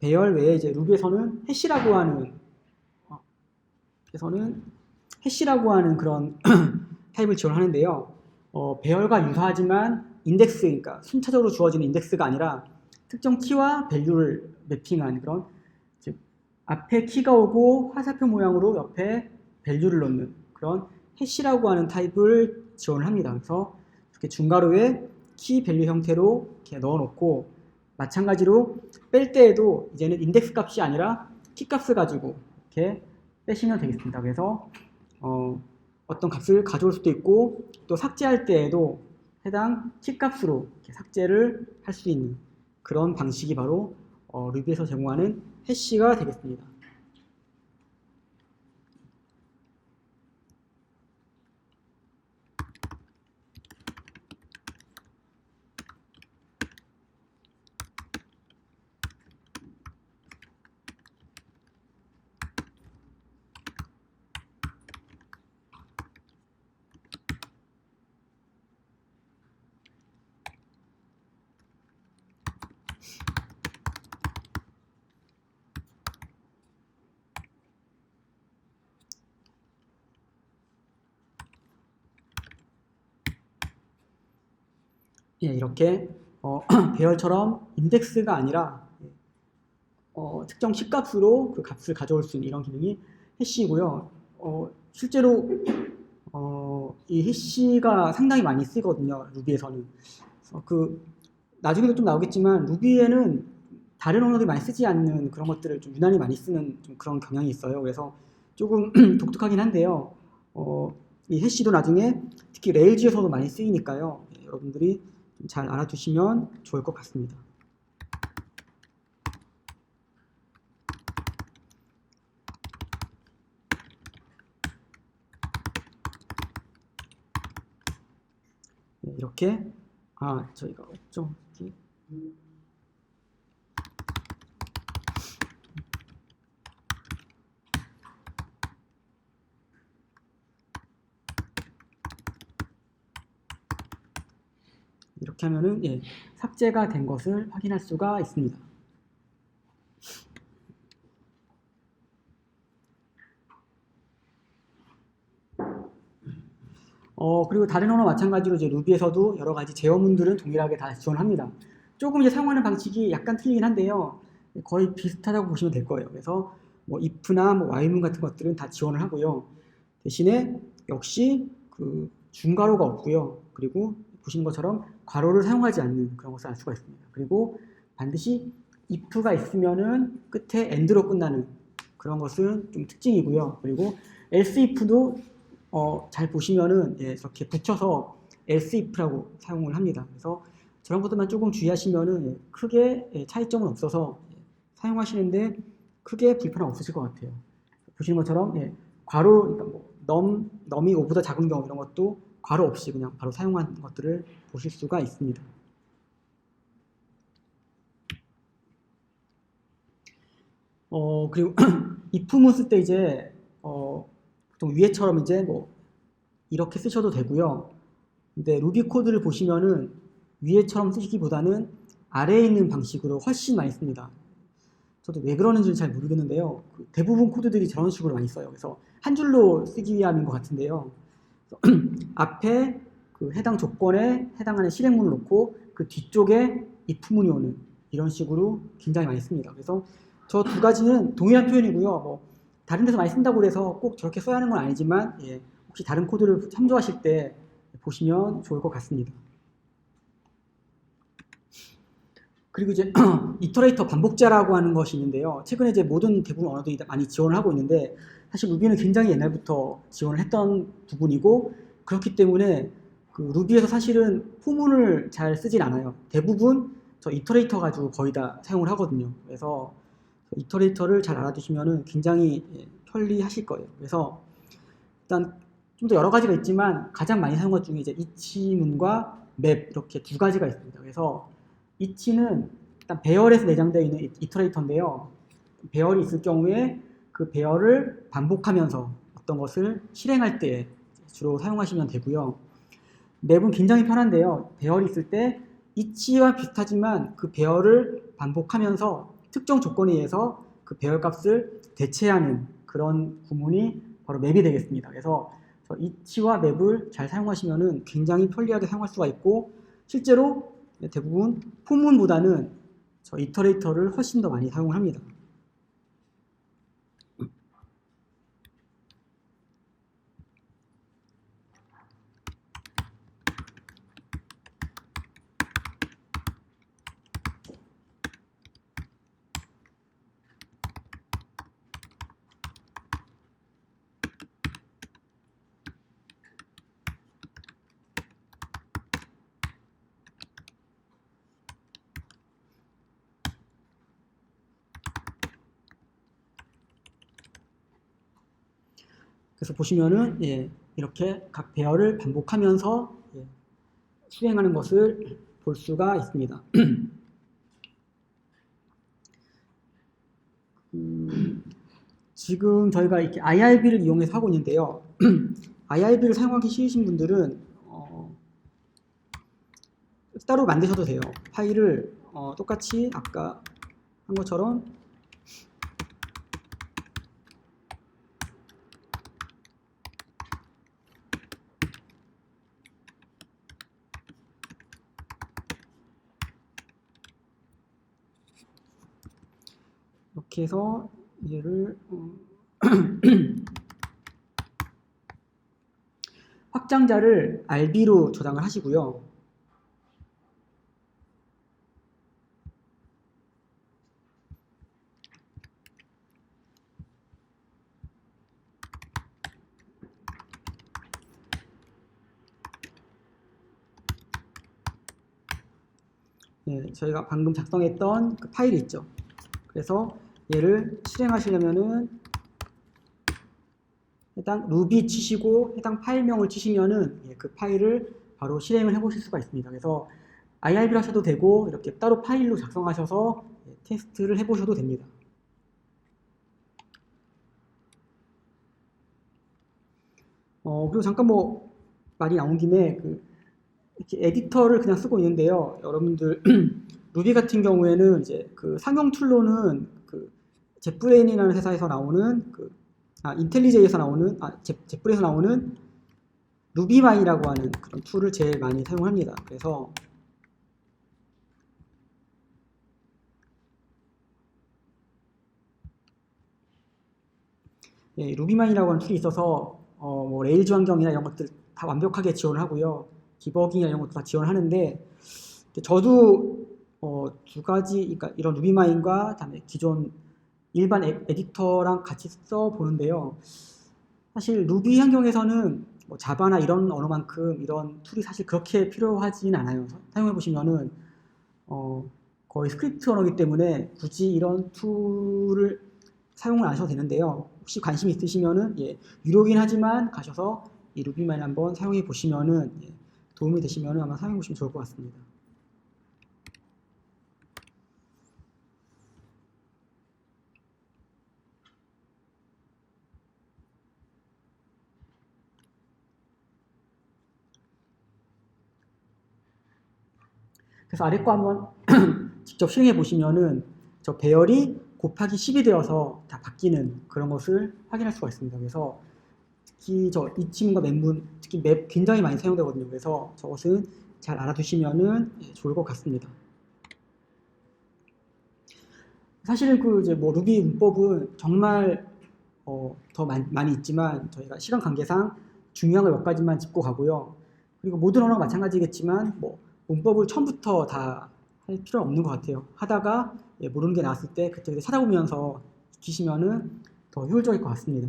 배열 외에 이제 루비에서는 해시라고 하는 그런 타입을 지원하는데요. 배열과 유사하지만 인덱스, 그러니까 순차적으로 주어지는 인덱스가 아니라 특정 키와 밸류를 매핑한 그런, 즉 앞에 키가 오고 화살표 모양으로 옆에 밸류를 넣는 그런 해시라고 하는 타입을 지원을 합니다. 그래서 이렇게 중괄호에 키 밸류 형태로 이렇게 넣어놓고, 마찬가지로 뺄 때에도 이제는 인덱스 값이 아니라 키 값을 가지고 이렇게 빼시면 되겠습니다. 그래서 어떤 값을 가져올 수도 있고, 또 삭제할 때에도 해당 키 값으로 이렇게 삭제를 할 수 있는 그런 방식이 바로 루비에서 제공하는 해시가 되겠습니다. 예, 이렇게 배열처럼 인덱스가 아니라 특정 키값으로 그 값을 가져올 수 있는 이런 기능이 해시이고요. 실제로 이 해시가 상당히 많이 쓰거든요, 루비에서는. 나중에도 좀 나오겠지만 루비에는 다른 언어들이 많이 쓰지 않는 그런 것들을 좀 유난히 많이 쓰는 좀 그런 경향이 있어요. 그래서 조금 독특하긴 한데요. 이 해시도 나중에 특히 레일즈에서도 많이 쓰이니까요. 여러분들이 좀 잘 알아두시면 좋을 것 같습니다. 네, 이렇게 저희가 없죠. 이렇게 하면은 삭제가 된 것을 확인할 수가 있습니다. 그리고 다른 언어 마찬가지로 이제 루비에서도 여러 가지 제어문들은 동일하게 다 지원합니다. 조금 이제 사용하는 방식이 약간 틀리긴 한데요. 거의 비슷하다고 보시면 될 거예요. 그래서 뭐 if나 뭐 while문 같은 것들은 다 지원을 하고요. 대신에 역시 그 중괄호가 없고요. 그리고 보시는 것처럼 괄호를 사용하지 않는 그런 것을 알 수가 있습니다. 그리고 반드시 if가 있으면은 끝에 and로 끝나는 그런 것은 좀 특징이고요. 그리고 else if도 잘 보시면은 이렇게 붙여서 else if라고 사용을 합니다. 그래서 저런 것들만 조금 주의하시면은 크게 차이점은 없어서 사용하시는데 크게 불편함 없으실 것 같아요. 보시는 것처럼 괄호, 그러니까 뭐 num이 5보다 작은 경우 이런 것도 괄호 없이 그냥 바로 사용한 것들을 보실 수가 있습니다. 그리고 if문 쓸 때 이제 보통 위에처럼 이제 뭐 이렇게 쓰셔도 되고요. 근데 루비 코드를 보시면은 위에처럼 쓰시기보다는 아래에 있는 방식으로 훨씬 많이 씁니다. 저도 왜 그러는지는 잘 모르겠는데요. 대부분 코드들이 저런 식으로 많이 써요. 그래서 한 줄로 쓰기 위함인 것 같은데요. 앞에 그 해당 조건에 해당하는 실행문을 놓고 그 뒤쪽에 if문이 오는 이런 식으로 굉장히 많이 씁니다. 그래서 저 두 가지는 동일한 표현이고요. 뭐 다른 데서 많이 쓴다고 해서 꼭 저렇게 써야 하는 건 아니지만 혹시 다른 코드를 참조하실 때 보시면 좋을 것 같습니다. 그리고 이제 이터레이터 반복자라고 하는 것이 있는데요. 최근에 이제 대부분 언어들이 많이 지원을 하고 있는데, 사실 루비는 굉장히 옛날부터 지원을 했던 부분이고, 그렇기 때문에 그 루비에서 사실은 포문을 잘 쓰진 않아요. 대부분 저 이터레이터 가지고 거의 다 사용을 하거든요. 그래서 이터레이터를 잘 알아두시면 굉장히 편리하실 거예요. 그래서 일단 좀 더 여러 가지가 있지만 가장 많이 사용한 것 중에 이제 each문과 map 이렇게 두 가지가 있습니다. 그래서 each는 일단 배열에서 내장되어 있는 이터레이터인데요. 배열이 있을 경우에 그 배열을 반복하면서 어떤 것을 실행할 때 주로 사용하시면 되고요. map은 굉장히 편한데요. 배열이 있을 때 each와 비슷하지만 그 배열을 반복하면서 특정 조건에 의해서 그 배열값을 대체하는 그런 구문이 바로 맵이 되겠습니다. 그래서 each와 맵을 잘 사용하시면은 굉장히 편리하게 사용할 수가 있고, 실제로 대부분 포문보다는 저 이터레이터를 훨씬 더 많이 사용을 합니다. 그래서 보시면은 이렇게 각 배열을 반복하면서 수행하는 것을 볼 수가 있습니다. 지금 저희가 이렇게 IRB를 이용해서 하고 있는데요. IRB를 사용하기 싫으신 분들은 따로 만드셔도 돼요. 파일을 똑같이 아까 한 것처럼 이렇게 해서 얘를 확장자를 RB로 저장을 하시고요. 저희가 방금 작성했던 그 파일이 있죠. 그래서 얘를 실행하시려면은 해당 루비 치시고 해당 파일명을 치시면은 그 파일을 바로 실행을 해보실 수가 있습니다. 그래서 IRB를 하셔도 되고 이렇게 따로 파일로 작성하셔서 테스트를 해보셔도 됩니다. 그리고 잠깐 말이 나온 김에 이렇게 에디터를 그냥 쓰고 있는데요. 여러분들 루비 같은 경우에는 이제 그 상용 툴로는 그 젯브레인이라는 회사에서 나오는 인텔리제이에서 나오는 젯브레인에서 나오는 루비마인이라고 하는 그런 툴을 제일 많이 사용합니다. 그래서 루비마인이라고 하는 툴이 있어서 레일즈 환경이나 이런 것들 다 완벽하게 지원을 하고요. 디버깅이나 이런 것도 다 지원을 하는데, 저도 두 가지, 그러니까 이런 루비마인과 다음에 기존 일반 에디터랑 같이 써보는데요. 사실 루비 환경에서는 자바나 이런 언어만큼 이런 툴이 사실 그렇게 필요하진 않아요. 사용해보시면은 거의 스크립트 언어이기 때문에 굳이 이런 툴을 사용을 안 하셔도 되는데요. 혹시 관심 있으시면은 유료긴 하지만 가셔서 이 루비마인 한번 사용해 보시면은 도움이 되시면은 아마 사용해 보시면 좋을 것 같습니다. 그래서 아래 거 한번 직접 실행해 보시면은 저 배열이 곱하기 10이 되어서 다 바뀌는 그런 것을 확인할 수가 있습니다. 그래서 특히 이 지문과 맵문, 특히 맵 굉장히 많이 사용되거든요. 그래서 저것은 잘 알아두시면은 좋을 것 같습니다. 사실은 루비 문법은 정말 더 많이 있지만 저희가 시간 관계상 중요한 걸 몇 가지만 짚고 가고요. 그리고 모든 언어가 마찬가지겠지만 문법을 처음부터 다 할 필요는 없는 것 같아요. 하다가 모르는 게 나왔을 때 그때 찾아보면서 익히시면은 더 효율적일 것 같습니다.